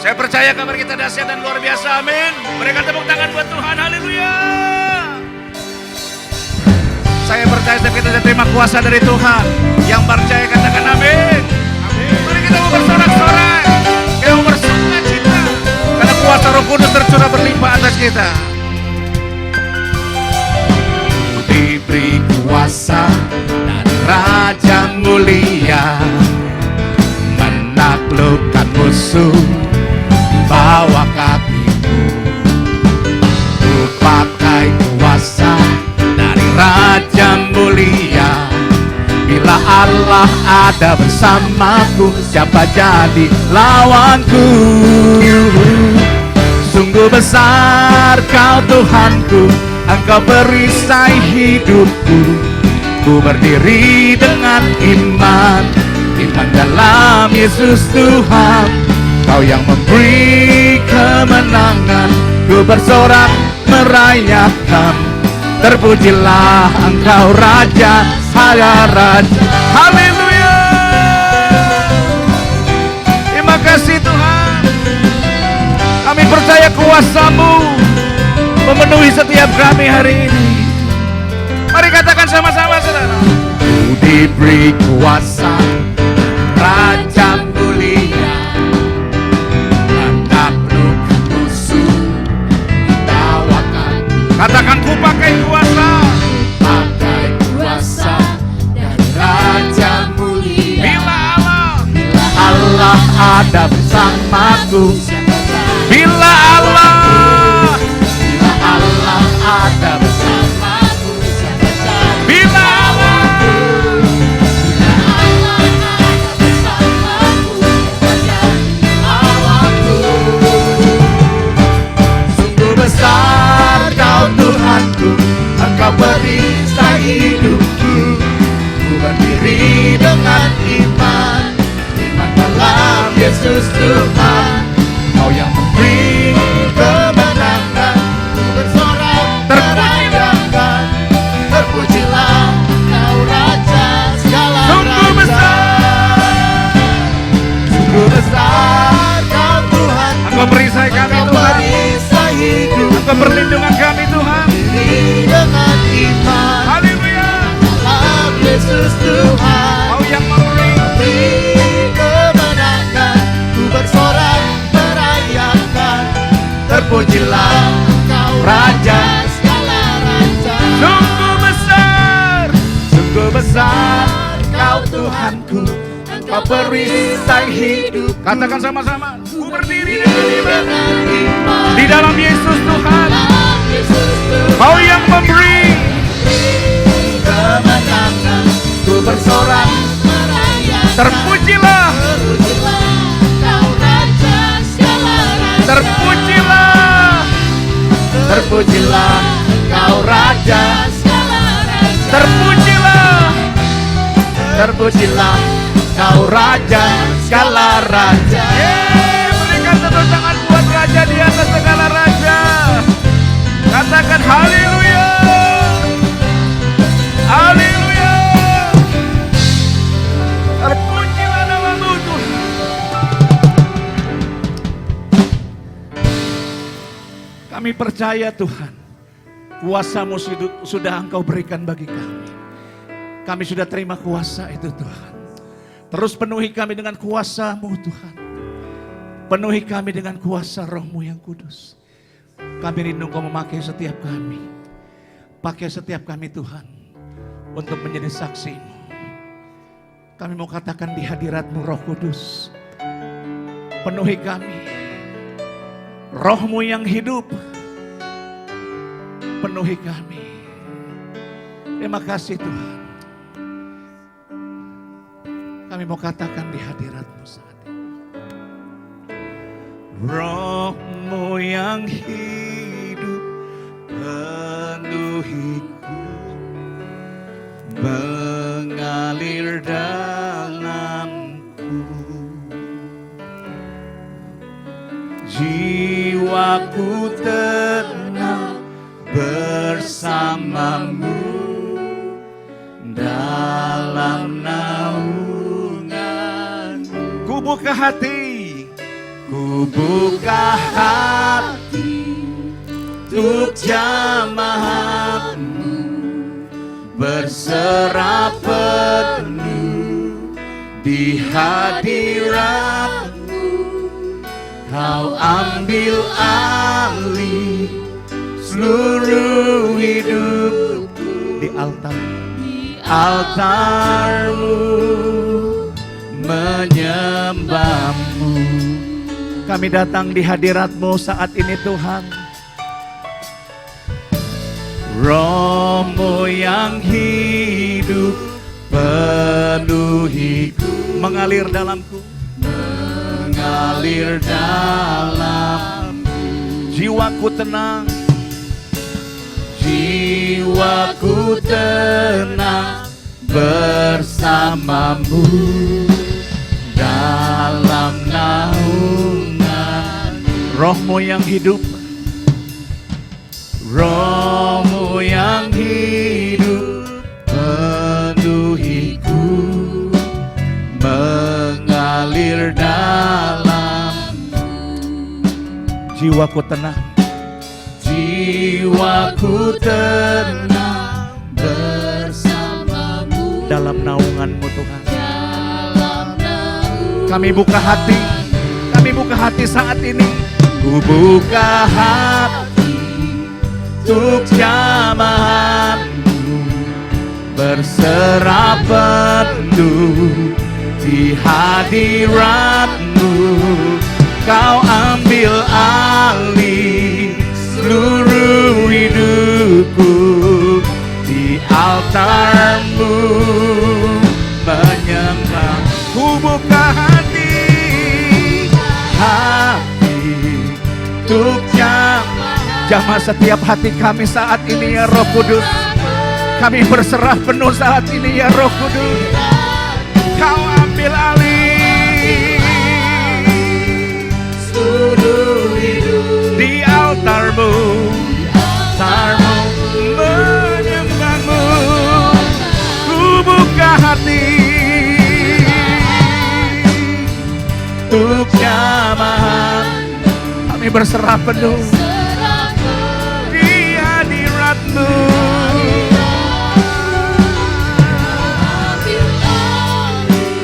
Saya percaya kabar kita dahsyat dan luar biasa, amin. Berikan tepuk tangan buat Tuhan, haleluya. Saya percaya setiap kita sudah terima kuasa dari Tuhan. Yang percaya katakan amin. Amin. Mari kita mau bersorak-sorai, kita mau bersuka cita, karena kuasa Roh Kudus tercurah berlimpah atas kita. Diberi kuasa dari Raja mulia, menaklukkan musuh bawah kakimu. Ku pakai kuasa dari Raja mulia. Bila Allah ada bersamaku, siapa jadi lawanku? Sungguh besar Kau Tuhanku, Engkau perisai hidupku. Ku berdiri dengan iman dalam Yesus Tuhan. Kau yang memberi kemenangan, ku bersorak merayakan. Terpujilah Engkau Raja, Raja. Haleluya. Terima kasih Tuhan. Kami percaya kuasa-Mu memenuhi setiap kami hari ini. Mari katakan sama-sama saudara. Ku diberi kuasa Raja mulia, menaklukkan musuh di bawah kaki. Katakan ku pakai kuasa. Pakai kuasa dari Raja mulia. Bila Allah ada bersamaku. Bila Allah ada bersamaku. Bila Allah sungguh besar Kau Tuhanku, Engkau perisai hidupku. Ku berdiri dengan iman dalam Yesus Tuhan. Kau yang memberi kemenangan, ku bersorak merayakan. Terpujilah Kau Raja segala raja. Sungguh besar Kau Tuhan, Engkau perisai kami Tuhan. Engkau perlindungan kami Tuhan. Berdiri dengan iman, haleluya, dalam Yesus Tuhan. Kau yang memberi kemenangan, ku bersorak merayakan. Terpujilah Engkau Raja segala raja. Sungguh besar Kau Tuhanku, Engkau perisai hidup. Katakan sama-sama. Ku berdiri dengan iman di dalam Yesus Tuhan. Kau yang memberi kemenangan, ku bersorak merayakan. Terpujilah Kau Raja segala raja. Terpujilah Kau Raja segala raja. Terpujilah Kau Raja segala raja. Berikan tepuk tangan buat Raja di atas segala raja. Katakan haleluya. Haleluya. Terpujilah nama-Mu Tuhan. Kami percaya Tuhan, kuasa-Mu sudah Engkau berikan bagi kami. Kami sudah terima kuasa itu Tuhan. Terus penuhi kami dengan kuasa-Mu Tuhan. Penuhi kami dengan kuasa Roh-Mu yang kudus. Kami rindu Kau memakai setiap kami. Pakai setiap kami Tuhan, untuk menjadi saksi-Mu. Kami mau katakan di hadirat-Mu Roh Kudus. Penuhi kami. Roh-Mu yang hidup penuhi kami. Terima kasih Tuhan. Kami mau katakan di hadirat-Mu saat ini. Roh-Mu yang hidup penuhiku, mengalir dalamku. Jiwaku tenang bersama-Mu dalam naungan-Mu. Ku buka hati, Ku buka hati untuk jamaah-Mu, berserah penuh di hadirat-Mu. Kau ambil alih seluruh hidupku di altar-Mu, menyembah-Mu. Kami datang di hadirat-Mu saat ini Tuhan. Roh-Mu yang hidup penuhiku, mengalir dalamku, mengalir dalamku. Jiwaku tenang, jiwaku tenang bersama-Mu dalam naungan. Roh-Mu yang hidup, Roh-Mu yang hidup penuhiku, mengalir dalam-Mu. Jiwaku tenang, jiwaku tenang bersama-Mu dalam naungan-Mu Tuhan. Kami buka hati, kami buka hati saat ini. Ku buka hati untuk jamaah-Mu, berserah penuh di hadirat-Mu. Kau ambil alih seluruh hidupku di altar-Mu, menyembah. Ku buka hati untuk jamah setiap hati kami saat ini ya Roh Kudus. Kami berserah penuh saat ini ya Roh Kudus. Kau ambil alih seluruh hidup di altar-Mu, altar-Mu, menyembah-Mu. Ku buka hati untuk jamaah. Kami berserah penuh di hadirat-Mu.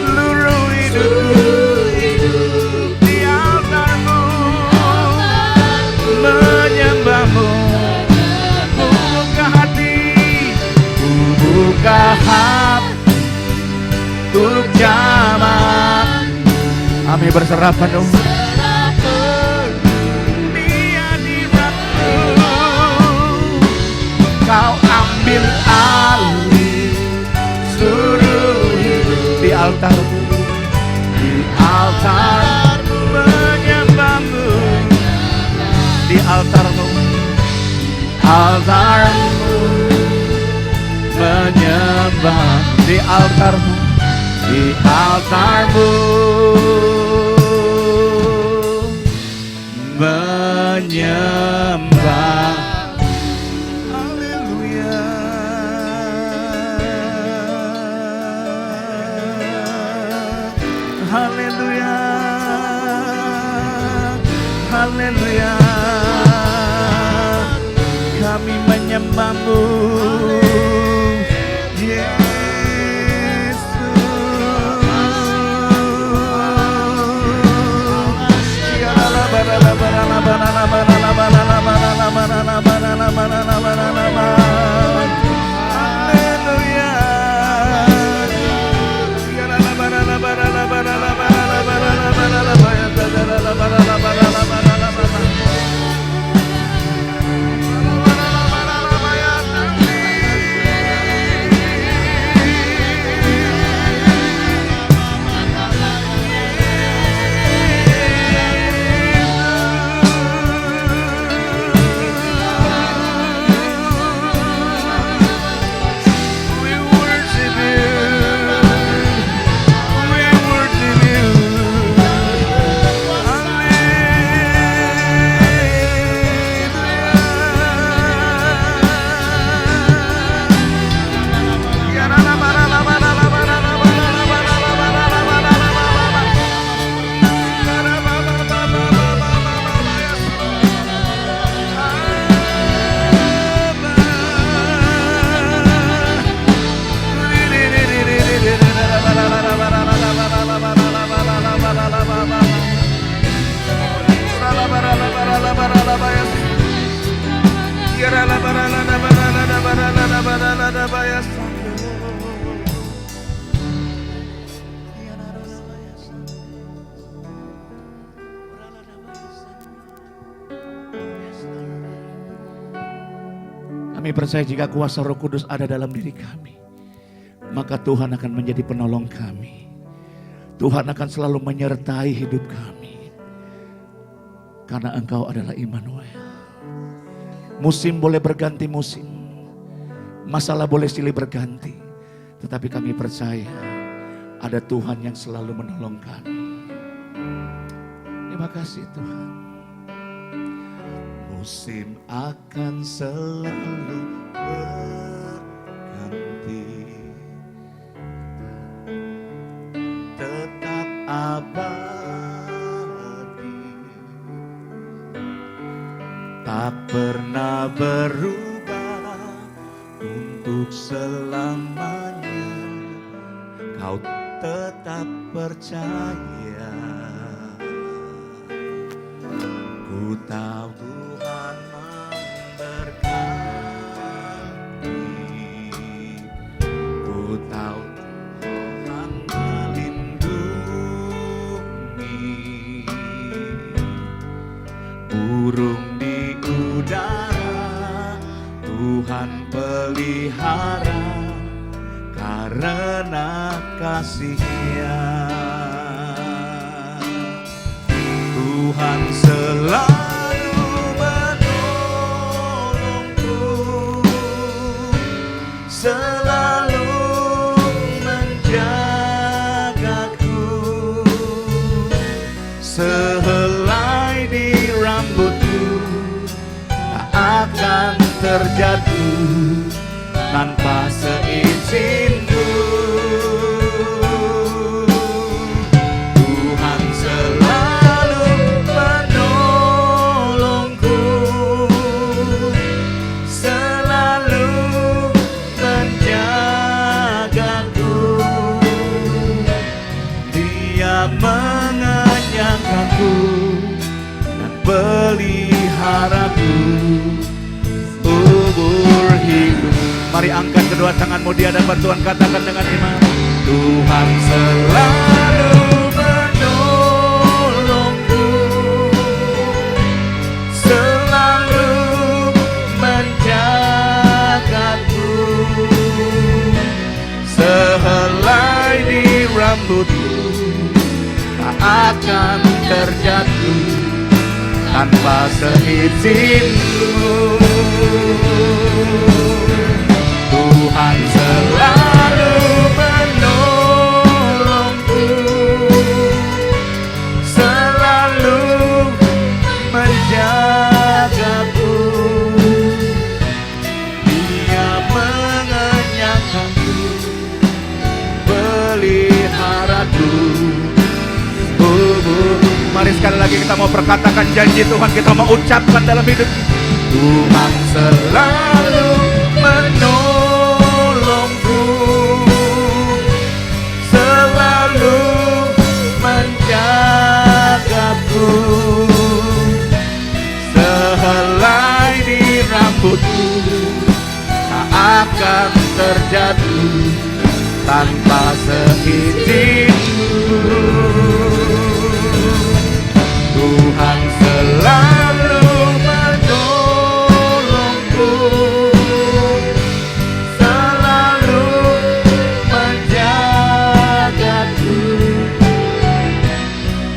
Seluruh hidupku di altar-Mu, menyembah-Mu. Ku buka hati, ku buka hati untuk jamaah. Kami berserah penuh Kau ambil alih seluruh hidup di altar-Mu, di altar-Mu, menyembah-Mu, di altar-Mu, altar-Mu, menyembah, di altar-Mu, di altar-Mu, menyembah. Haleluya, haleluya, kami menyembah-Mu, Yesus. Kami percaya jika kuasa Roh Kudus ada dalam diri kami, maka Tuhan akan menjadi penolong kami. Tuhan akan selalu menyertai hidup kami. Karena Engkau adalah Immanuel. Musim boleh berganti musim. Masalah boleh silih berganti. Tetapi kami percaya ada Tuhan yang selalu menolong kami. Terima kasih Tuhan. Musim akan selalu berganti, tetap abadi, tak pernah berubah untuk selamanya. Kau tetap percaya. Ku tahu Tuhan memberkati, ku tahu Tuhan melindungi, burung di udara Tuhan pelihara karena kasih-Nya. Tuhan selalu menolongku, selalu menjagaku, sehelai di rambutku tak akan terjatuh tanpa seizinku. Tuhan selalu menolongku, selalu menjagaku. Dia mengenyangkanku dan peliharaku, umur hidup. Mari angkat kedua tanganmu di hadapan Tuhan, katakan dengan iman. Tuhan selalu menolongku, selalu menjagaku, sehelai di rambutku tak akan terjatuh tanpa seizinku. Tuhan selalu menolongku, selalu menjagaku. Dia mengenyangkanku, peliharaku. Mari sekali lagi kita mau perkatakan janji Tuhan, kita mau ucapkan dalam hidup. Tuhan selalu menolongku, selalu menjagaku, sehelai di rambutku tak akan terjatuh tanpa seizinku. Tuhan selalu menolongku, selalu menjagaku.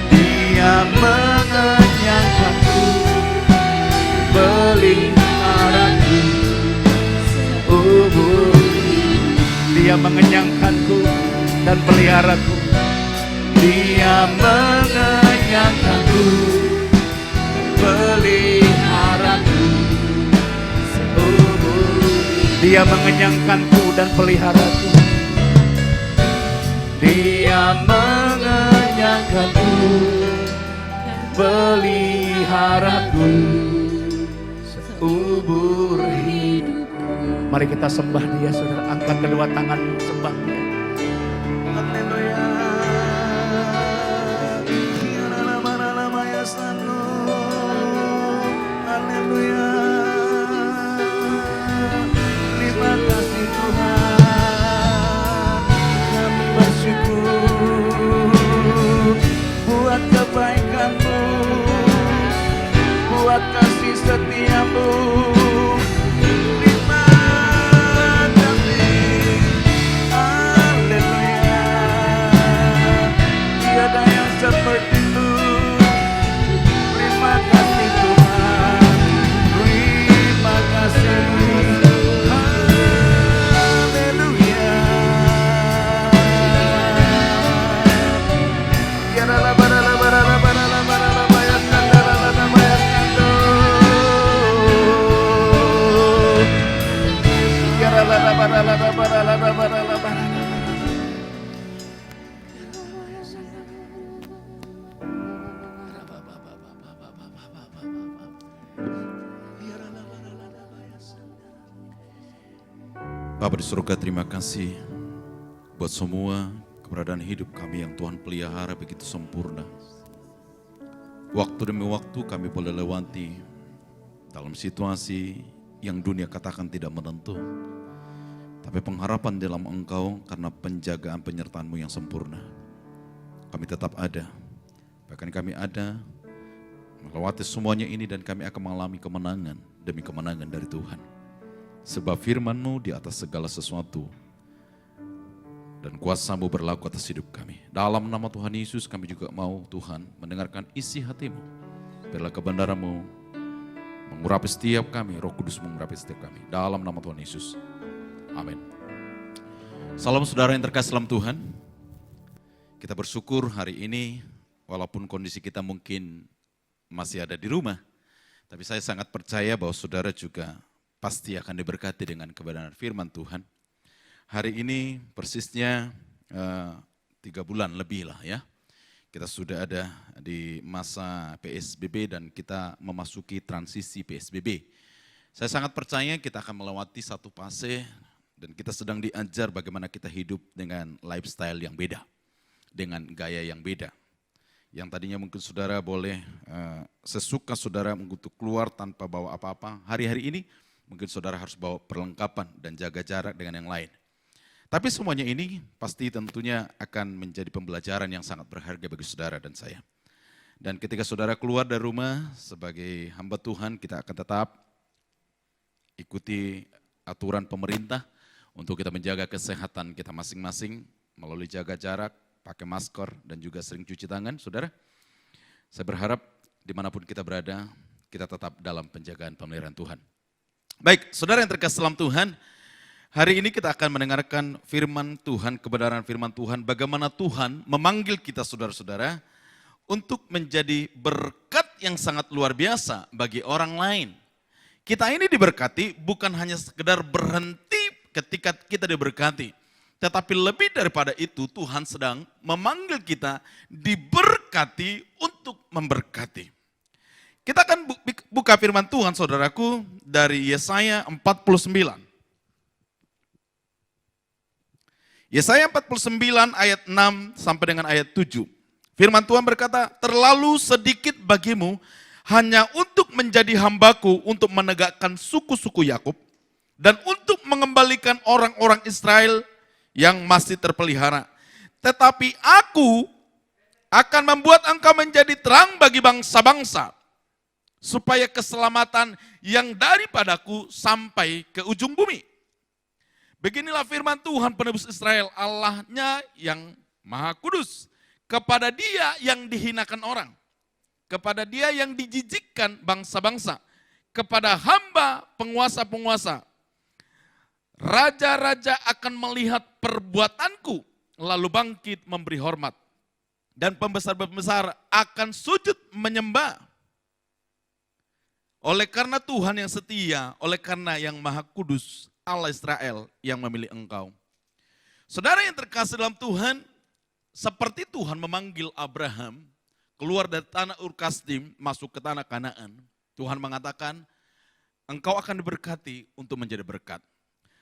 Dia mengenyangkanku, peliharaku, Dia mengenyangkanku dan peliharaku. Dia mengenyangkanku, peliharaku. Dia mengenyangkanku dan peliharaku. Dia mengenyangkanku, peliharaku seumur hidupku. Mari kita sembah Dia, saudara. Angkat kedua tanganmu, sembah Dia. Haleluya. Haleluya. Terima kasih seperti itu. Terima kasih Tuhan, terima kasih. Haleluya. Bapa di surga, terima kasih buat semua keberadaan hidup kami yang Tuhan pelihara begitu sempurna. Waktu demi waktu kami boleh lewati dalam situasi yang dunia katakan tidak menentu. Tapi pengharapan dalam Engkau karena penjagaan penyertaan-Mu yang sempurna. Kami tetap ada, bahkan kami ada melewati semuanya ini dan kami akan mengalami kemenangan demi kemenangan dari Tuhan. Sebab firman-Mu di atas segala sesuatu dan kuasa-Mu berlaku atas hidup kami. Dalam nama Tuhan Yesus kami juga mau Tuhan mendengarkan isi hati-Mu. Biarlah kebenaran-Mu mengurapi setiap kami, Roh Kudus mengurapi setiap kami. Dalam nama Tuhan Yesus. Amin. Salam saudara yang terkasih dalam Tuhan. Kita bersyukur hari ini walaupun kondisi kita mungkin masih ada di rumah. Tapi saya sangat percaya bahwa saudara juga pasti akan diberkati dengan kebenaran firman Tuhan. Hari ini persisnya 3 bulan lebih lah ya. Kita sudah ada di masa PSBB dan kita memasuki transisi PSBB. Saya sangat percaya kita akan melewati satu fase dan kita sedang diajar bagaimana kita hidup dengan lifestyle yang beda, dengan gaya yang beda. Yang tadinya mungkin saudara boleh sesuka saudara untuk keluar tanpa bawa apa-apa. Hari-hari ini mungkin saudara harus bawa perlengkapan dan jaga jarak dengan yang lain. Tapi semuanya ini pasti tentunya akan menjadi pembelajaran yang sangat berharga bagi saudara dan saya. Dan ketika saudara keluar dari rumah sebagai hamba Tuhan, kita akan tetap ikuti aturan pemerintah untuk kita menjaga kesehatan kita masing-masing melalui jaga jarak, pakai masker, dan juga sering cuci tangan, saudara. Saya berharap dimanapun kita berada, kita tetap dalam penjagaan pemeliharaan Tuhan. Baik, saudara yang terkasih dalam Tuhan, hari ini kita akan mendengarkan firman Tuhan, kebenaran firman Tuhan, bagaimana Tuhan memanggil kita saudara-saudara untuk menjadi berkat yang sangat luar biasa bagi orang lain. Kita ini diberkati bukan hanya sekedar berhenti ketika kita diberkati, tetapi lebih daripada itu Tuhan sedang memanggil kita diberkati untuk memberkati. Kita akan buka firman Tuhan saudaraku dari Yesaya 49. Yesaya 49 ayat 6 sampai dengan ayat 7. Firman Tuhan berkata, terlalu sedikit bagimu hanya untuk menjadi hambaku untuk menegakkan suku-suku Yakub dan untuk mengembalikan orang-orang Israel yang masih terpelihara. Tetapi aku akan membuat engkau menjadi terang bagi bangsa-bangsa, supaya keselamatan yang daripadaku sampai ke ujung bumi. Beginilah firman Tuhan penebus Israel, Allahnya yang Maha Kudus, kepada Dia yang dihinakan orang, kepada Dia yang dijijikkan bangsa-bangsa, kepada hamba penguasa-penguasa. Raja-raja akan melihat perbuatanku, lalu bangkit memberi hormat. Dan pembesar-pembesar akan sujud menyembah. Oleh karena Tuhan yang setia, oleh karena yang Maha Kudus, Allah Israel yang memilih engkau. Saudara yang terkasih dalam Tuhan, seperti Tuhan memanggil Abraham keluar dari tanah Ur Kasdim masuk ke tanah Kanaan. Tuhan mengatakan, engkau akan diberkati untuk menjadi berkat.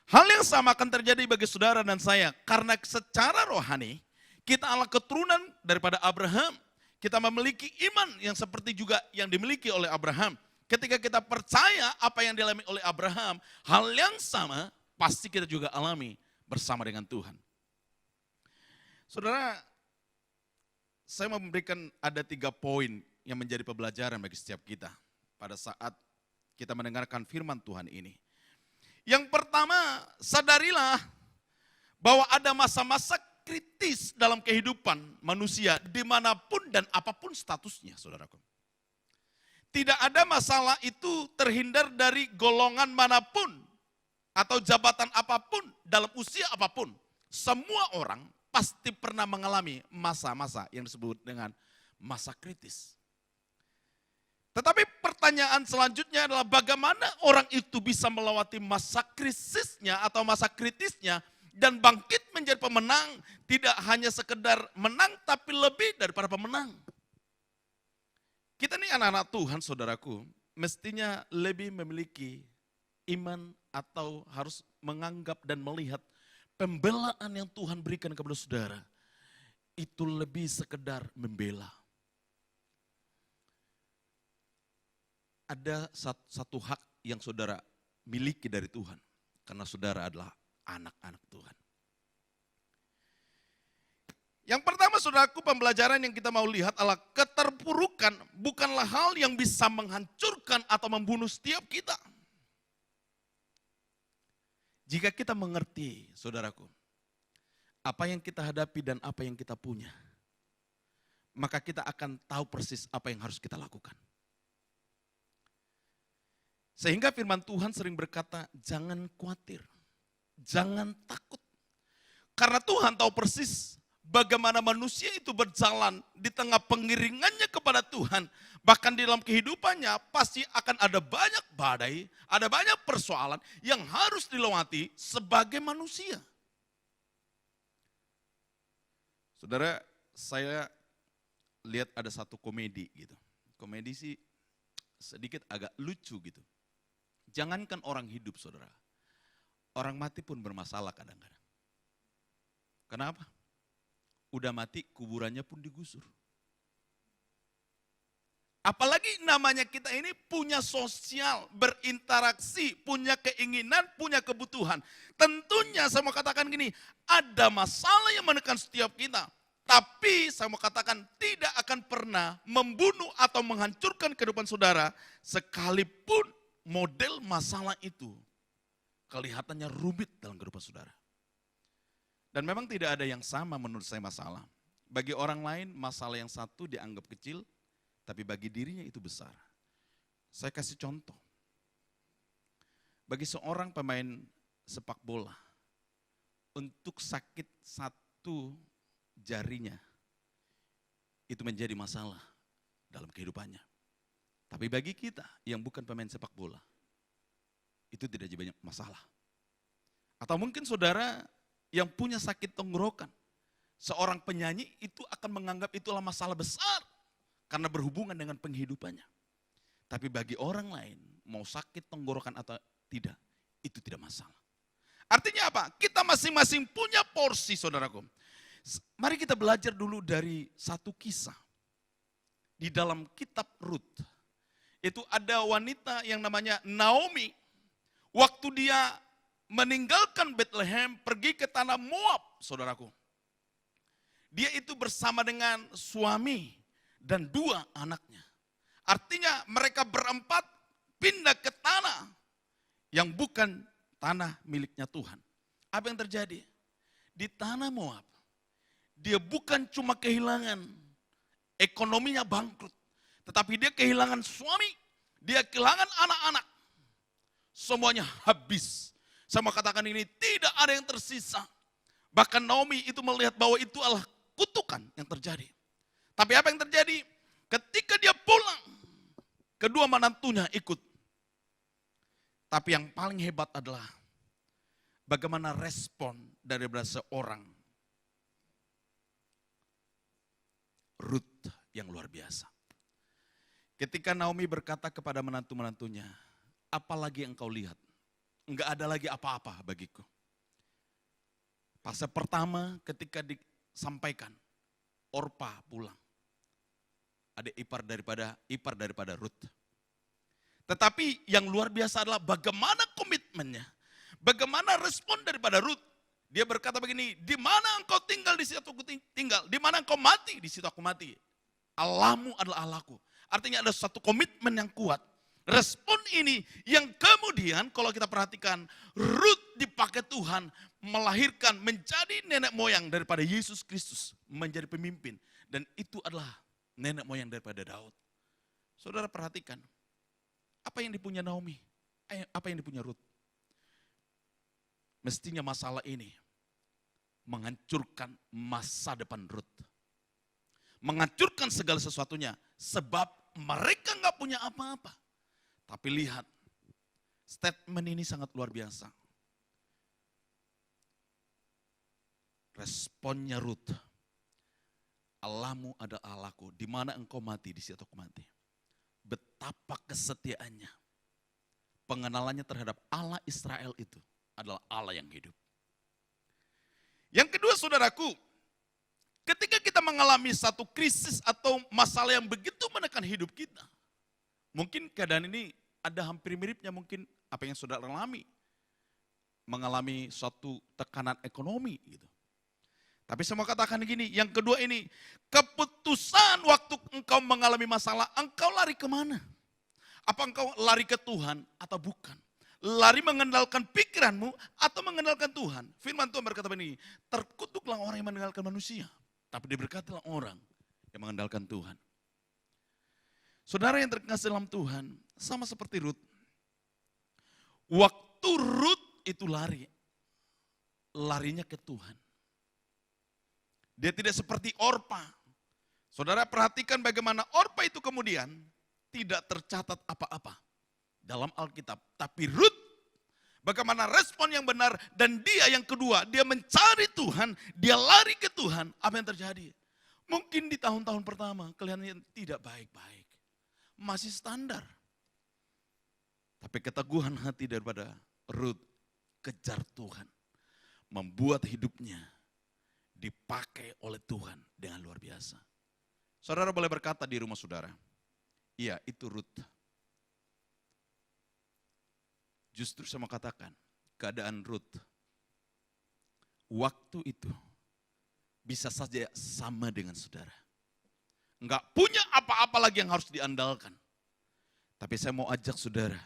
Hal yang sama akan terjadi bagi saudara dan saya, karena secara rohani kita adalah keturunan daripada Abraham. Kita memiliki iman yang seperti juga yang dimiliki oleh Abraham. Ketika kita percaya apa yang dialami oleh Abraham, hal yang sama pasti kita juga alami bersama dengan Tuhan. Saudara, saya mau memberikan ada 3 poin yang menjadi pembelajaran bagi setiap kita pada saat kita mendengarkan firman Tuhan ini. Yang pertama, sadarilah bahwa ada masa-masa kritis kritis dalam kehidupan manusia dimanapun dan apapun statusnya, saudaraku. Tidak ada masalah itu terhindar dari golongan manapun atau jabatan apapun dalam usia apapun. Semua orang pasti pernah mengalami masa-masa yang disebut dengan masa kritis. Tetapi pertanyaan selanjutnya adalah bagaimana orang itu bisa melewati masa krisisnya atau masa kritisnya dan bangkit menjadi pemenang, tidak hanya sekedar menang tapi lebih daripada pemenang. Kita ini anak-anak Tuhan, saudaraku, mestinya lebih memiliki iman atau harus menganggap dan melihat pembelaan yang Tuhan berikan kepada saudara itu lebih sekedar membela. Ada satu hak yang saudara miliki dari Tuhan karena saudara adalah anak-anak Tuhan. Yang pertama, saudaraku, pembelajaran yang kita mau lihat adalah keterpurukan bukanlah hal yang bisa menghancurkan atau membunuh setiap kita. Jika kita mengerti, saudaraku, apa yang kita hadapi dan apa yang kita punya, maka kita akan tahu persis apa yang harus kita lakukan. Sehingga firman Tuhan sering berkata, jangan khawatir. Jangan takut. Karena Tuhan tahu persis bagaimana manusia itu berjalan di tengah pengiringannya kepada Tuhan. Bahkan di dalam kehidupannya pasti akan ada banyak badai, ada banyak persoalan yang harus dilewati sebagai manusia. Saudara, saya lihat ada satu komedi gitu. Komedi sih sedikit agak lucu gitu. Jangankan orang hidup, saudara. Orang mati pun bermasalah kadang-kadang. Kenapa? Udah mati, kuburannya pun digusur. Apalagi namanya kita ini punya sosial, berinteraksi, punya keinginan, punya kebutuhan. Tentunya saya mau katakan gini, ada masalah yang menekan setiap kita. Tapi saya mau katakan tidak akan pernah membunuh atau menghancurkan kehidupan saudara sekalipun model masalah itu kelihatannya rumit dalam kehidupan saudara. Dan memang tidak ada yang sama menurut saya masalah. Bagi orang lain masalah yang satu dianggap kecil, tapi bagi dirinya itu besar. Saya kasih contoh. Bagi seorang pemain sepak bola, untuk sakit satu jarinya, itu menjadi masalah dalam kehidupannya. Tapi bagi kita yang bukan pemain sepak bola, itu tidak jadi banyak masalah. Atau mungkin saudara yang punya sakit tenggorokan, seorang penyanyi itu akan menganggap itulah masalah besar karena berhubungan dengan penghidupannya. Tapi bagi orang lain, mau sakit tenggorokan atau tidak, itu tidak masalah. Artinya apa? Kita masing-masing punya porsi, saudaraku. Mari kita belajar dulu dari satu kisah. Di dalam kitab Rut, itu ada wanita yang namanya Naomi. Waktu dia meninggalkan Bethlehem, pergi ke tanah Moab, saudaraku. Dia itu bersama dengan suami dan 2 anaknya. Artinya mereka berempat pindah ke tanah yang bukan tanah miliknya Tuhan. Apa yang terjadi? Di tanah Moab, dia bukan cuma kehilangan ekonominya bangkrut, tetapi dia kehilangan suami, dia kehilangan anak-anak. Semuanya habis. Saya mau katakan ini, tidak ada yang tersisa. Bahkan Naomi itu melihat bahwa itu adalah kutukan yang terjadi. Tapi apa yang terjadi? Ketika dia pulang, kedua menantunya ikut. Tapi yang paling hebat adalah bagaimana respon daripada seorang Rut yang luar biasa. Ketika Naomi berkata kepada menantu-menantunya, apalagi yang kau lihat? Enggak ada lagi apa-apa bagiku. Fase pertama ketika disampaikan, Orpa pulang. Ada ipar daripada Rut. Tetapi yang luar biasa adalah bagaimana komitmennya. Bagaimana respon daripada Rut. Dia berkata begini, di mana engkau tinggal di situ aku tinggal. Di mana engkau mati di situ aku mati. Allahmu adalah Allahku. Artinya ada satu komitmen yang kuat. Respon ini yang kemudian kalau kita perhatikan, Rut dipakai Tuhan melahirkan, menjadi nenek moyang daripada Yesus Kristus, menjadi pemimpin. Dan itu adalah nenek moyang daripada Daud. Saudara perhatikan, apa yang dipunya Naomi, apa yang dipunya Rut. Mestinya masalah ini menghancurkan masa depan Rut. Menghancurkan segala sesuatunya, sebab mereka nggak punya apa-apa. Tapi lihat, statement ini sangat luar biasa. Responnya Rut, Allahmu adalah Allahku, di mana engkau mati, di situ aku mati. Betapa kesetiaannya, pengenalannya terhadap Allah Israel itu adalah Allah yang hidup. Yang kedua saudaraku, ketika kita mengalami satu krisis atau masalah yang begitu menekan hidup kita, mungkin keadaan ini ada hampir miripnya mungkin apa yang saudara alami, mengalami suatu tekanan ekonomi gitu. Tapi saya mau katakan gini, yang kedua ini, keputusan waktu engkau mengalami masalah, engkau lari kemana? Apa engkau lari ke Tuhan atau bukan? Lari mengandalkan pikiranmu atau mengandalkan Tuhan? Firman Tuhan berkata begini, terkutuklah orang yang mengandalkan manusia, tapi diberkatilah orang yang mengandalkan Tuhan. Saudara yang terkasih dalam Tuhan, sama seperti Rut. Waktu Rut itu larinya ke Tuhan. Dia tidak seperti Orpa. Saudara perhatikan bagaimana Orpa itu kemudian tidak tercatat apa-apa dalam Alkitab. Tapi Rut, bagaimana respon yang benar, dan dia yang kedua, dia mencari Tuhan, dia lari ke Tuhan. Apa yang terjadi? Mungkin di tahun-tahun pertama kelihatannya tidak baik-baik, masih standar. Tapi keteguhan hati daripada Rut, kejar Tuhan, membuat hidupnya dipakai oleh Tuhan dengan luar biasa. Saudara boleh berkata di rumah saudara, iya itu Rut. Justru saya mau katakan, keadaan Rut waktu itu bisa saja sama dengan saudara. Enggak punya apa-apa lagi yang harus diandalkan. Tapi saya mau ajak saudara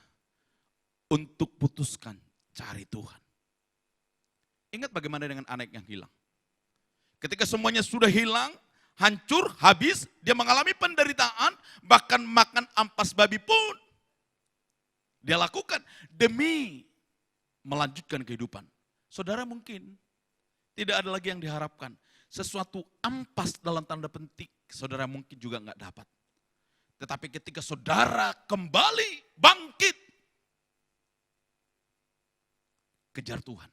untuk putuskan cari Tuhan. Ingat bagaimana dengan anak yang hilang. Ketika semuanya sudah hilang, hancur, habis, dia mengalami penderitaan, bahkan makan ampas babi pun dia lakukan demi melanjutkan kehidupan. Saudara mungkin tidak ada lagi yang diharapkan. Sesuatu ampas dalam tanda petik, saudara mungkin juga enggak dapat. Tetapi ketika saudara kembali bangkit, kejar Tuhan.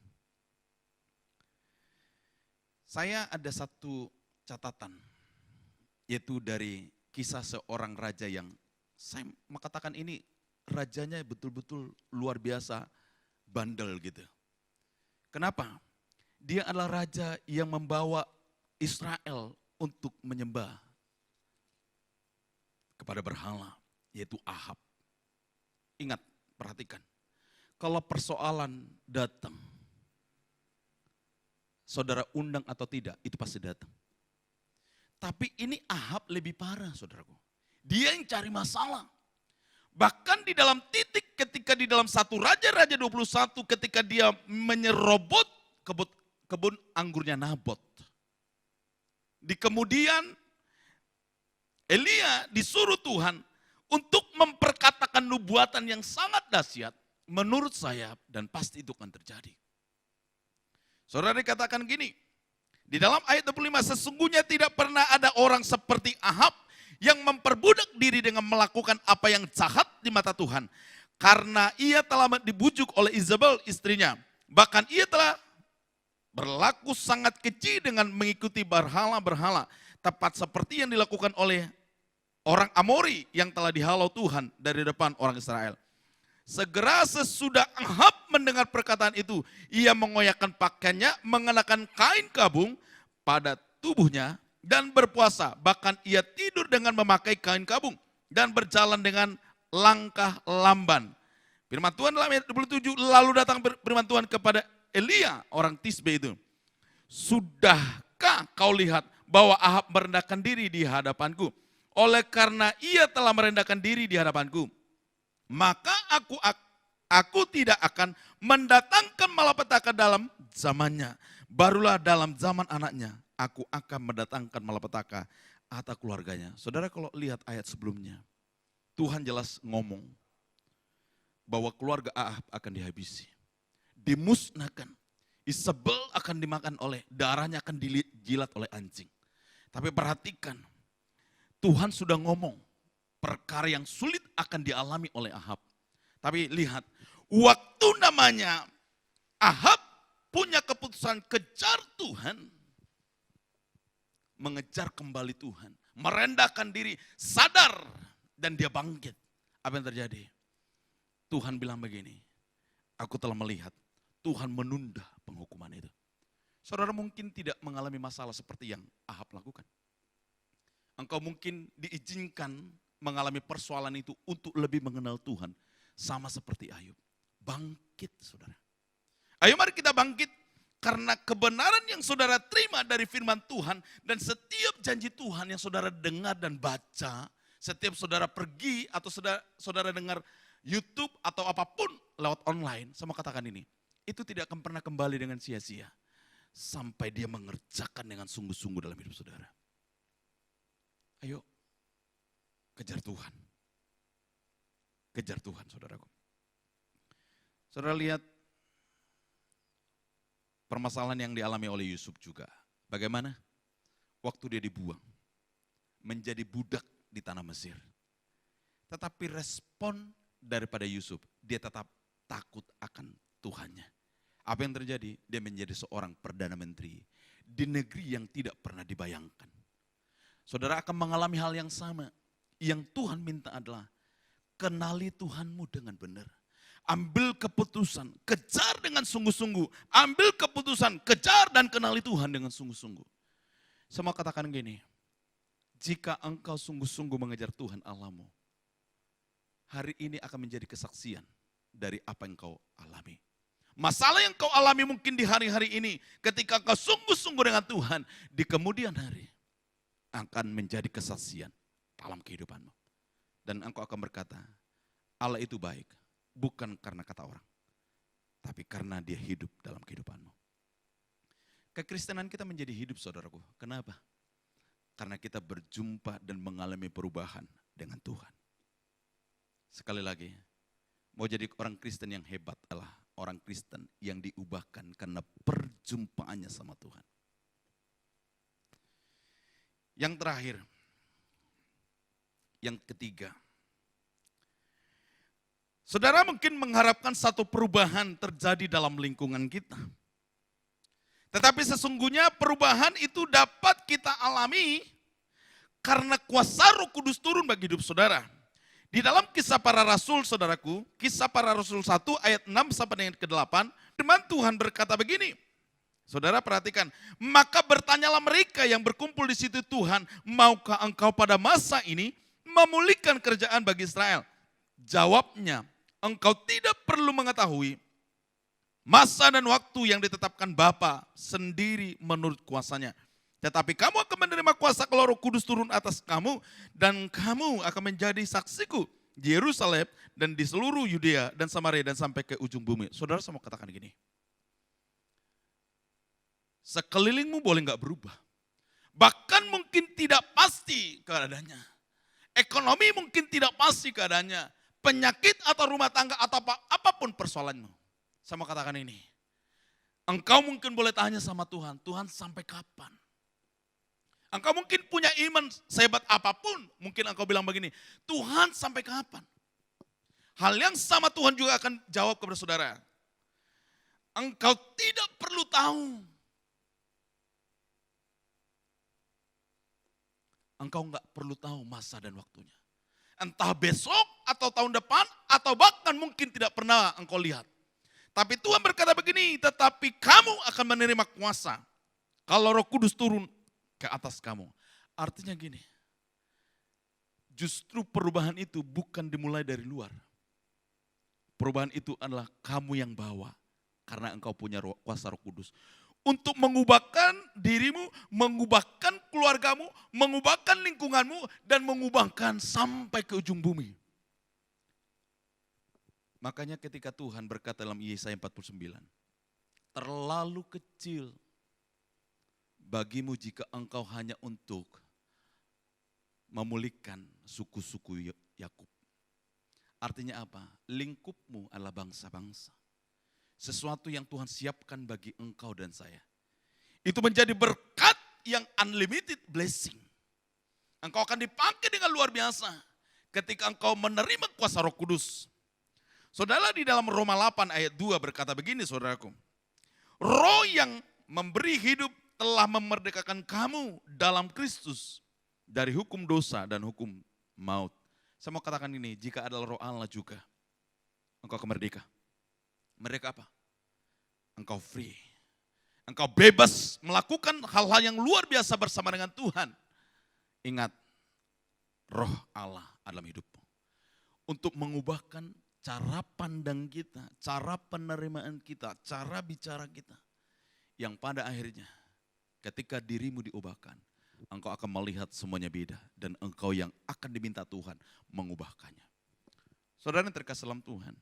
Saya ada satu catatan, yaitu dari kisah seorang raja yang saya mengatakan ini rajanya betul-betul luar biasa bandel gitu. Kenapa? Dia adalah raja yang membawa Israel untuk menyembah kepada berhala, yaitu Ahab. Ingat, perhatikan. Kalau persoalan datang, saudara undang atau tidak, itu pasti datang. Tapi ini Ahab lebih parah, saudaraku. Dia yang cari masalah. Bahkan di dalam titik ketika di dalam 1 Raja-Raja 21 ketika dia menyerobot kebun anggurnya Nabot. Di kemudian Elia disuruh Tuhan untuk memperkatakan nubuatan yang sangat dahsyat menurut saya dan pasti itu akan terjadi. Saudara dikatakan gini, di dalam ayat 25, sesungguhnya tidak pernah ada orang seperti Ahab yang memperbudak diri dengan melakukan apa yang jahat di mata Tuhan. Karena ia telah dibujuk oleh Izabel istrinya. Bahkan ia telah berlaku sangat keji dengan mengikuti berhala-berhala. Tepat seperti yang dilakukan oleh orang Amori yang telah dihalau Tuhan dari depan orang Israel. Segera sesudah Ahab mendengar perkataan itu, ia mengoyakkan pakaiannya, mengenakan kain kabung pada tubuhnya dan berpuasa. Bahkan ia tidur dengan memakai kain kabung dan berjalan dengan langkah lamban. Firman Tuhan dalam ayat 27, lalu datang firman Tuhan kepada Elia, orang Tisbe itu. Sudahkah kau lihat bahwa Ahab merendahkan diri di hadapanku? Oleh karena ia telah merendahkan diri di hadapanku, maka aku tidak akan mendatangkan malapetaka dalam zamannya. Barulah dalam zaman anaknya, aku akan mendatangkan malapetaka atas keluarganya. Saudara kalau lihat ayat sebelumnya, Tuhan jelas ngomong bahwa keluarga Ahab akan dihabisi, dimusnahkan. Isabel akan dimakan darahnya akan dijilat oleh anjing. Tapi perhatikan, Tuhan sudah ngomong, perkara yang sulit akan dialami oleh Ahab. Tapi lihat, waktu namanya Ahab punya keputusan kejar Tuhan, mengejar kembali Tuhan, merendahkan diri, sadar, dan dia bangkit. Apa yang terjadi? Tuhan bilang begini, aku telah melihat Tuhan menunda penghukuman itu. Saudara mungkin tidak mengalami masalah seperti yang Ahab lakukan. Engkau mungkin diizinkan mengalami persoalan itu untuk lebih mengenal Tuhan. Sama seperti Ayub. Bangkit saudara. Ayo mari kita bangkit. Karena kebenaran yang saudara terima dari firman Tuhan. Dan setiap janji Tuhan yang saudara dengar dan baca. Setiap saudara pergi atau saudara dengar YouTube atau apapun lewat online. Sama katakan ini. Itu tidak akan pernah kembali dengan sia-sia. Sampai dia mengerjakan dengan sungguh-sungguh dalam hidup saudara. Ayo, kejar Tuhan. Kejar Tuhan saudaraku. Saudara lihat permasalahan yang dialami oleh Yusuf juga. Bagaimana? Waktu dia dibuang. Menjadi budak di tanah Mesir. Tetapi respon daripada Yusuf, dia tetap takut akan Tuhannya. Apa yang terjadi? Dia menjadi seorang Perdana Menteri di negeri yang tidak pernah dibayangkan. Saudara akan mengalami hal yang sama. Yang Tuhan minta adalah kenali Tuhanmu dengan benar. Ambil keputusan, kejar dengan sungguh-sungguh. Ambil keputusan, kejar dan kenali Tuhan dengan sungguh-sungguh. Semua katakan gini, jika engkau sungguh-sungguh mengejar Tuhan Allahmu, hari ini akan menjadi kesaksian dari apa yang kau alami. Masalah yang kau alami mungkin di hari-hari ini, ketika kau sungguh-sungguh dengan Tuhan, di kemudian hari akan menjadi kesaksian dalam kehidupanmu. Dan engkau akan berkata, Allah itu baik, bukan karena kata orang, tapi karena dia hidup dalam kehidupanmu. Kekristenan kita menjadi hidup saudaraku. Kenapa? Karena kita berjumpa dan mengalami perubahan dengan Tuhan. Sekali lagi, mau jadi orang Kristen yang hebat adalah orang Kristen yang diubahkan karena perjumpaannya sama Tuhan. Yang terakhir, yang ketiga. Saudara mungkin mengharapkan satu perubahan terjadi dalam lingkungan kita. Tetapi sesungguhnya perubahan itu dapat kita alami karena kuasa Roh Kudus turun bagi hidup saudara. Di dalam Kisah Para Rasul, saudaraku, Kisah Para Rasul 1 ayat 6 sampai dengan ke-8, firman Tuhan berkata begini. Saudara perhatikan, maka bertanyalah mereka yang berkumpul di situ Tuhan, maukah engkau pada masa ini memulihkan kerajaan bagi Israel? Jawabnya, engkau tidak perlu mengetahui masa dan waktu yang ditetapkan Bapa sendiri menurut kuasanya. Tetapi kamu akan menerima kuasa kalau Roh Kudus turun atas kamu dan kamu akan menjadi saksiku di Yerusalem dan di seluruh Yudea dan Samaria dan sampai ke ujung bumi. Saudara saya mau katakan gini. Sekelilingmu boleh nggak berubah. Bahkan mungkin tidak pasti keadaannya. Ekonomi mungkin tidak pasti keadaannya. Penyakit atau rumah tangga atau apapun persoalanmu. Saya mau katakan ini. Engkau mungkin boleh tanya sama Tuhan. Tuhan sampai kapan? Engkau mungkin punya iman sehebat apapun. Mungkin engkau bilang begini. Tuhan sampai kapan? Hal yang sama Tuhan juga akan jawab kepada saudara. Engkau tidak perlu tahu. Engkau enggak perlu tahu masa dan waktunya. Entah besok atau tahun depan atau bahkan mungkin tidak pernah engkau lihat. Tapi Tuhan berkata begini, tetapi kamu akan menerima kuasa kalau Roh Kudus turun ke atas kamu. Artinya gini, justru perubahan itu bukan dimulai dari luar. Perubahan itu adalah kamu yang bawa karena engkau punya kuasa Roh Kudus. Untuk mengubahkan dirimu, mengubahkan keluargamu, mengubahkan lingkunganmu, dan mengubahkan sampai ke ujung bumi. Makanya ketika Tuhan berkata dalam Yesaya 49, terlalu kecil bagimu jika engkau hanya untuk memulihkan suku-suku Yakub. Artinya apa? Lingkupmu adalah bangsa-bangsa. Sesuatu yang Tuhan siapkan bagi engkau dan saya. Itu menjadi berkat yang unlimited blessing. Engkau akan dipakai dengan luar biasa ketika engkau menerima kuasa Roh Kudus. Saudara, di dalam Roma 8 ayat 2 berkata begini saudaraku. Roh yang memberi hidup telah memerdekakan kamu dalam Kristus dari hukum dosa dan hukum maut. Saya mau katakan ini, jika adalah Roh Allah juga, engkau akan merdeka. Merdeka apa? Engkau free. Engkau bebas melakukan hal-hal yang luar biasa bersama dengan Tuhan. Ingat, Roh Allah dalam hidupmu. Untuk mengubahkan cara pandang kita, cara penerimaan kita, cara bicara kita. Yang pada akhirnya ketika dirimu diubahkan, engkau akan melihat semuanya beda. Dan engkau yang akan diminta Tuhan mengubahkannya. Saudara yang terkasih dalam Tuhan.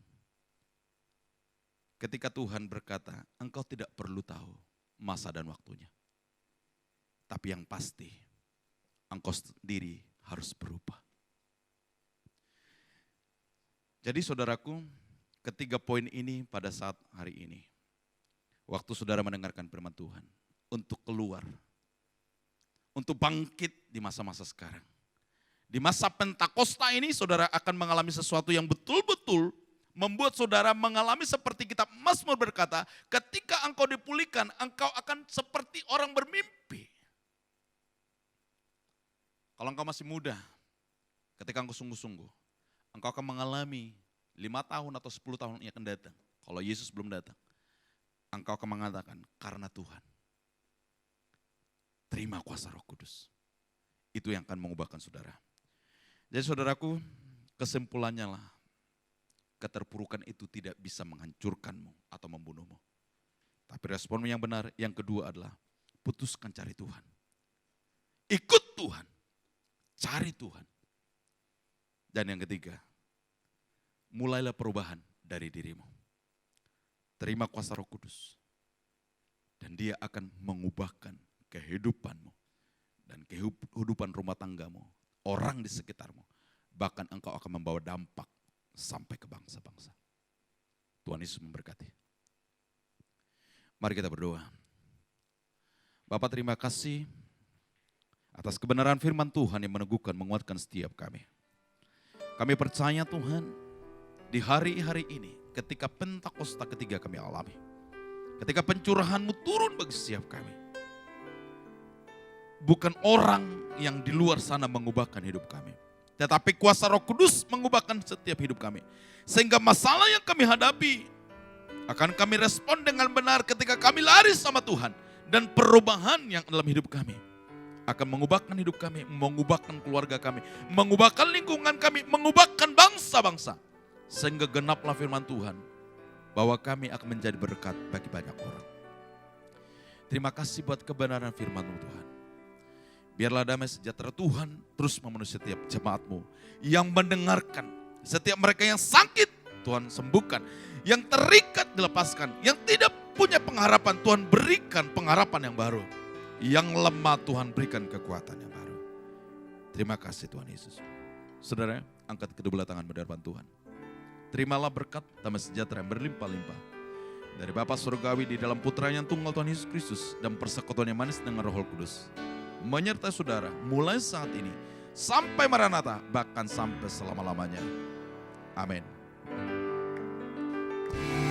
Ketika Tuhan berkata, engkau tidak perlu tahu masa dan waktunya. Tapi yang pasti, engkau sendiri harus berubah. Jadi saudaraku, ketiga poin ini pada saat hari ini. Waktu saudara mendengarkan firman Tuhan. Untuk keluar. Untuk bangkit di masa-masa sekarang. Di masa Pentakosta ini saudara akan mengalami sesuatu yang betul-betul membuat saudara mengalami seperti kitab Mazmur berkata, ketika engkau dipulihkan, engkau akan seperti orang bermimpi. Kalau engkau masih muda, ketika engkau sungguh-sungguh, engkau akan mengalami 5 tahun atau 10 tahun yang akan datang. Kalau Yesus belum datang, engkau akan mengatakan, karena Tuhan. Terima kuasa Roh Kudus. Itu yang akan mengubahkan saudara. Jadi saudaraku, kesimpulannya lah, keterpurukan itu tidak bisa menghancurkanmu atau membunuhmu. Tapi responmu yang benar, yang kedua adalah putuskan cari Tuhan. Ikut Tuhan, cari Tuhan. Dan yang ketiga, mulailah perubahan dari dirimu. Terima kuasa Roh Kudus. Dan dia akan mengubahkan kehidupanmu. Dan kehidupan rumah tanggamu, orang di sekitarmu. Bahkan engkau akan membawa dampak sampai ke bangsa-bangsa. Tuhan Yesus memberkati. Mari kita berdoa. Bapa, terima kasih atas kebenaran firman Tuhan yang meneguhkan, menguatkan setiap kami. Kami percaya Tuhan, di hari-hari ini ketika Pentakosta ketiga kami alami. Ketika pencurahan-Mu turun bagi setiap kami. Bukan orang yang di luar sana mengubahkan hidup kami. Tetapi kuasa Roh Kudus mengubahkan setiap hidup kami. Sehingga masalah yang kami hadapi akan kami respon dengan benar ketika kami lari sama Tuhan. Dan perubahan yang dalam hidup kami akan mengubahkan hidup kami, mengubahkan keluarga kami, mengubahkan lingkungan kami, mengubahkan bangsa-bangsa. Sehingga genaplah firman Tuhan bahwa kami akan menjadi berkat bagi banyak orang. Terima kasih buat kebenaran firman-Mu Tuhan. Biarlah damai sejahtera Tuhan terus memenuhi setiap jemaat-Mu yang mendengarkan. Setiap mereka yang sakit Tuhan sembuhkan. Yang terikat dilepaskan. Yang tidak punya pengharapan Tuhan berikan pengharapan yang baru. Yang lemah Tuhan berikan kekuatan yang baru. Terima kasih Tuhan Yesus. Saudara, angkat kedua belah tangan di hadapan Tuhan. Terimalah berkat damai sejahtera yang berlimpah-limpah. Dari Bapa Surgawi di dalam Putranya yang tunggal Tuhan Yesus Kristus. Dan persekutuan yang manis dengan Roh Kudus. Menyertai saudara mulai saat ini sampai Maranatha, bahkan sampai selama-lamanya. Amin.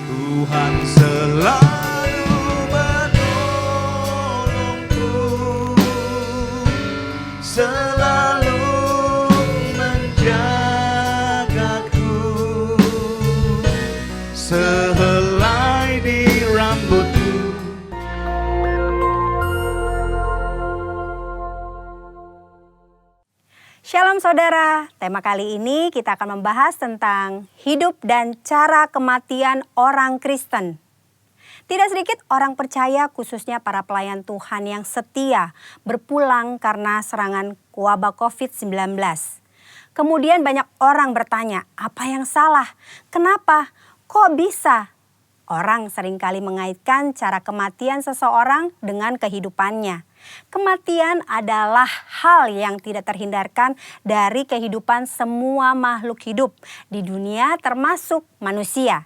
Tuhan selalu menolongku, selalu menjagaku, sehelai di rambutku. Shalom saudara, tema kali ini kita akan membahas tentang hidup dan cara kematian orang Kristen. Tidak sedikit orang percaya khususnya para pelayan Tuhan yang setia berpulang karena serangan wabah COVID-19. Kemudian banyak orang bertanya, apa yang salah? Kenapa? Kok bisa? Orang seringkali mengaitkan cara kematian seseorang dengan kehidupannya. Kematian adalah hal yang tidak terhindarkan dari kehidupan semua makhluk hidup di dunia termasuk manusia.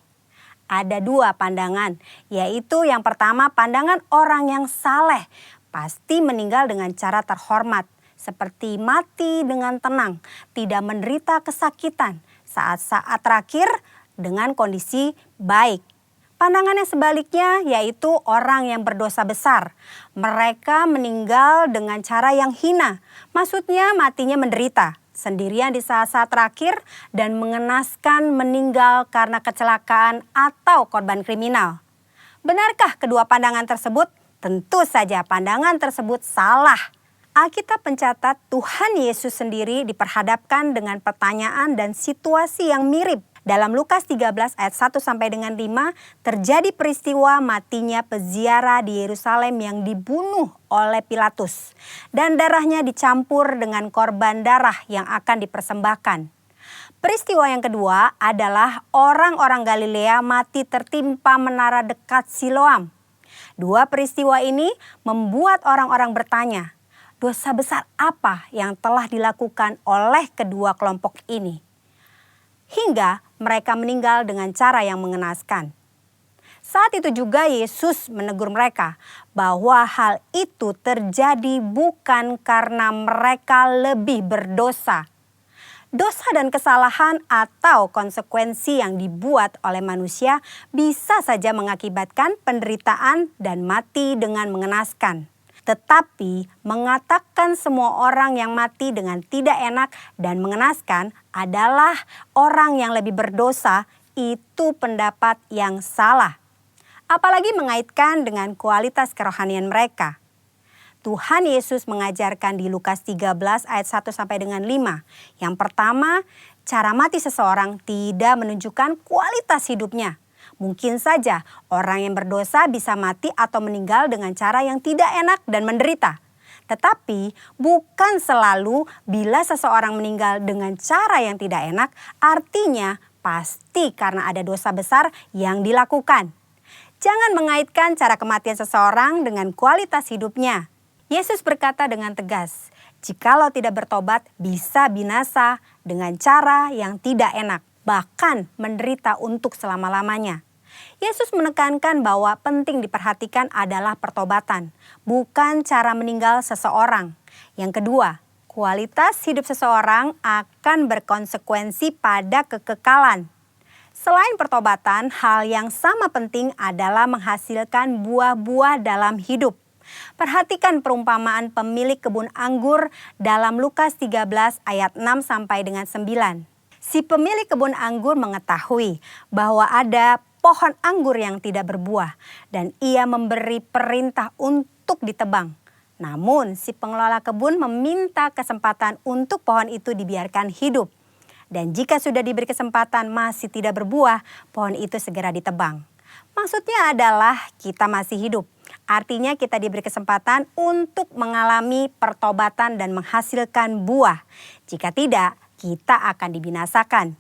Ada dua pandangan, yaitu yang pertama pandangan orang yang saleh pasti meninggal dengan cara terhormat, seperti mati dengan tenang, tidak menderita kesakitan, saat-saat terakhir dengan kondisi baik. Pandangan yang sebaliknya yaitu orang yang berdosa besar. Mereka meninggal dengan cara yang hina, maksudnya matinya menderita sendirian di saat-saat terakhir dan mengenaskan meninggal karena kecelakaan atau korban kriminal. Benarkah kedua pandangan tersebut? Tentu saja pandangan tersebut salah. Alkitab mencatat Tuhan Yesus sendiri diperhadapkan dengan pertanyaan dan situasi yang mirip. Dalam Lukas 13 ayat 1 sampai dengan 5 terjadi peristiwa matinya peziarah di Yerusalem yang dibunuh oleh Pilatus dan darahnya dicampur dengan korban darah yang akan dipersembahkan. Peristiwa yang kedua adalah orang-orang Galilea mati tertimpa menara dekat Siloam. Dua peristiwa ini membuat orang-orang bertanya, dosa besar apa yang telah dilakukan oleh kedua kelompok ini? Hingga mereka meninggal dengan cara yang mengenaskan. Saat itu juga Yesus menegur mereka bahwa hal itu terjadi bukan karena mereka lebih berdosa. Dosa dan kesalahan atau konsekuensi yang dibuat oleh manusia bisa saja mengakibatkan penderitaan dan mati dengan mengenaskan. Tetapi mengatakan semua orang yang mati dengan tidak enak dan mengenaskan adalah orang yang lebih berdosa, itu pendapat yang salah. Apalagi mengaitkan dengan kualitas kerohanian mereka. Tuhan Yesus mengajarkan di Lukas 13 ayat 1 sampai dengan 5. Yang pertama, cara mati seseorang tidak menunjukkan kualitas hidupnya. Mungkin saja orang yang berdosa bisa mati atau meninggal dengan cara yang tidak enak dan menderita. Tetapi bukan selalu bila seseorang meninggal dengan cara yang tidak enak, artinya pasti karena ada dosa besar yang dilakukan. Jangan mengaitkan cara kematian seseorang dengan kualitas hidupnya. Yesus berkata dengan tegas, jikalau tidak bertobat bisa binasa dengan cara yang tidak enak, bahkan menderita untuk selama-lamanya. Yesus menekankan bahwa penting diperhatikan adalah pertobatan, bukan cara meninggal seseorang. Yang kedua, kualitas hidup seseorang akan berkonsekuensi pada kekekalan. Selain pertobatan, hal yang sama penting adalah menghasilkan buah-buah dalam hidup. Perhatikan perumpamaan pemilik kebun anggur dalam Lukas 13 ayat 6 sampai dengan 9. Si pemilik kebun anggur mengetahui bahwa ada pohon anggur yang tidak berbuah dan ia memberi perintah untuk ditebang. Namun si pengelola kebun meminta kesempatan untuk pohon itu dibiarkan hidup. Dan jika sudah diberi kesempatan masih tidak berbuah, pohon itu segera ditebang. Maksudnya adalah kita masih hidup. Artinya kita diberi kesempatan untuk mengalami pertobatan dan menghasilkan buah. Jika tidak, kita akan dibinasakan.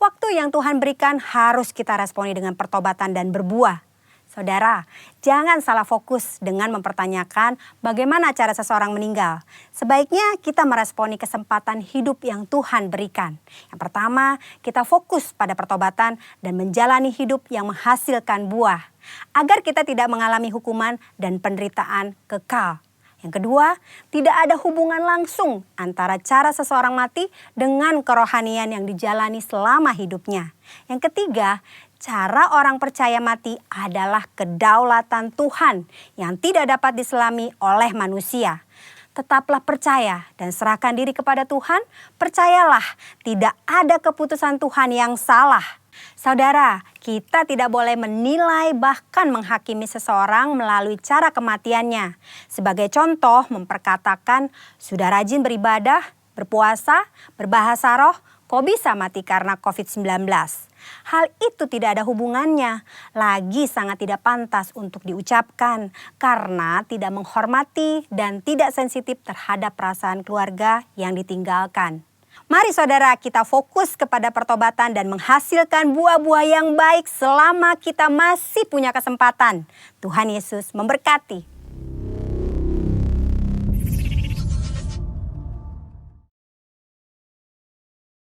Waktu yang Tuhan berikan harus kita responi dengan pertobatan dan berbuah. Saudara, jangan salah fokus dengan mempertanyakan bagaimana cara seseorang meninggal. Sebaiknya kita meresponi kesempatan hidup yang Tuhan berikan. Yang pertama, kita fokus pada pertobatan dan menjalani hidup yang menghasilkan buah. Agar kita tidak mengalami hukuman dan penderitaan kekal. Yang kedua, tidak ada hubungan langsung antara cara seseorang mati dengan kerohanian yang dijalani selama hidupnya. Yang ketiga, cara orang percaya mati adalah kedaulatan Tuhan yang tidak dapat diselami oleh manusia. Tetaplah percaya dan serahkan diri kepada Tuhan. Percayalah, tidak ada keputusan Tuhan yang salah. Saudara, kita tidak boleh menilai bahkan menghakimi seseorang melalui cara kematiannya. Sebagai contoh, memperkatakan sudah rajin beribadah, berpuasa, berbahasa roh, kok bisa mati karena COVID-19? Hal itu tidak ada hubungannya, lagi sangat tidak pantas untuk diucapkan karena tidak menghormati dan tidak sensitif terhadap perasaan keluarga yang ditinggalkan. Mari saudara kita fokus kepada pertobatan dan menghasilkan buah-buah yang baik selama kita masih punya kesempatan. Tuhan Yesus memberkati.